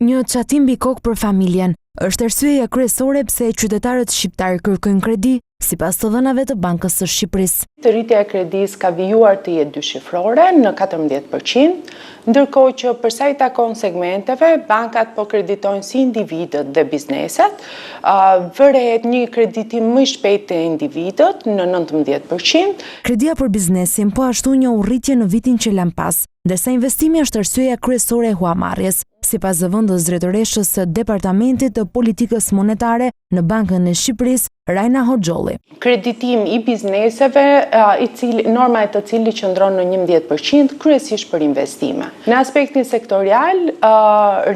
Një çatim mbi kokë për familjen është arsyeja kryesore pse qytetarët shqiptar kërkojnë kredi, sipas të dhënave të Bankës së Shqipërisë. Rritja e kredisë ka vijuar të jetë dyshifrore në 14%, ndërkohë që përsa i takon segmenteve, bankat po kreditojnë si individët dhe bizneset, vërehet një kreditim më shpejt të individët në 19%. Kredia për biznesin po ashtu një urrëtie në vitin që lan pas, ndërsa investimi është arsyeja kryesore e huamarrjes, sipas zëvendës drejtoreshës së Departamentit të Politikës Monetare në Bankën e Shqipërisë, Rajna Hoxholli. Kreditim i bizneseve, norma e të cilit qëndron në 11%, kryesisht për investime. Në aspektin sektorial,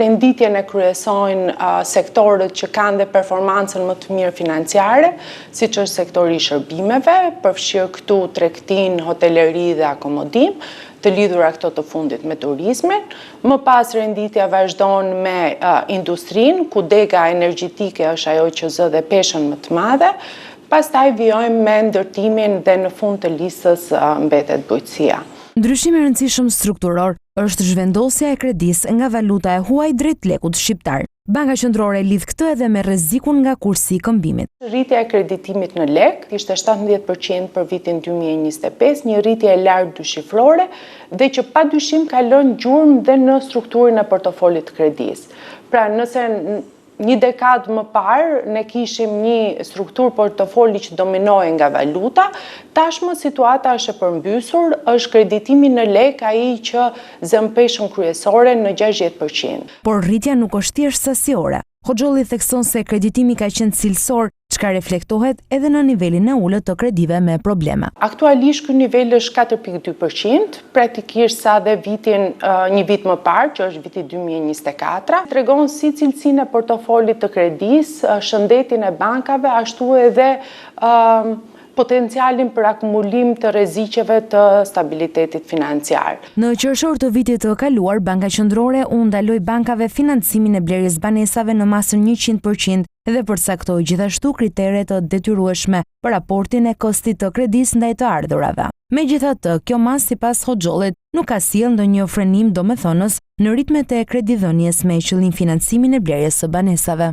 renditjen e kryesojnë sektorët që kanë dhe performancën më të mirë financiare, siç është sektori i shërbimeve, përfshirë këtu tregtinë, hoteleri dhe akomodim, të lidhura këto të fundit me turizmin. Më pas renditja vazhdon me industrinë, ku dega energjetike është ajo që zë dhe peshën më të madhe. Pastaj vijojmë me ndërtimin dhe në fund të listës mbetet bujqësia. Ndryshim i rëndësishëm strukturor është zhvendosja e kredisë nga valuta e huaj drejt lekut shqiptar. Banka Qendrore lidh këtë edhe me rrezikun nga kursi i këmbimit. Rritja e kreditimit në lek ishte 17% për vitin 2025, një rritje e lartë dyshifrore dhe që padyshim ka lënë gjurmë dhe në strukturën e portofolit të kredisë. Pra, nëse një dekadë më parë ne kishim një strukturë portofoli që dominohej nga valuta, tashmë situata është e përmbysur, është kreditimi në lek ai që zën peshën kryesore në 60%. Por rritja nuk është thjesht sasiore. Hoxholli thekson se kreditimi ka qenë cilësor, çka reflektohet edhe në nivelin e ulët të kredive me probleme. Aktualisht ky nivel është 4.2%, praktikisht sa dhe një vit më parë, që është viti 2024. Tregon si cilësinë e portofolit të kredisë, shëndetin e bankave, ashtu edhe potencialin për akumulim të rreziqeve të stabilitetit financiar. Në qershor të vitit të kaluar, Banka Qendrore u ndaloi bankave financimin e blerjes banesave në masën 100% dhe përcaktoi gjithashtu kritere të detyrueshme për raportin e kostit të kredisë ndaj të ardhurave. Megjithatë, kjo masë sipas Hoxhollit nuk ka sjellë ndonjë frenim domethënës në ritmet e kredidhënies me qëllim financimin e blerjes së banesave.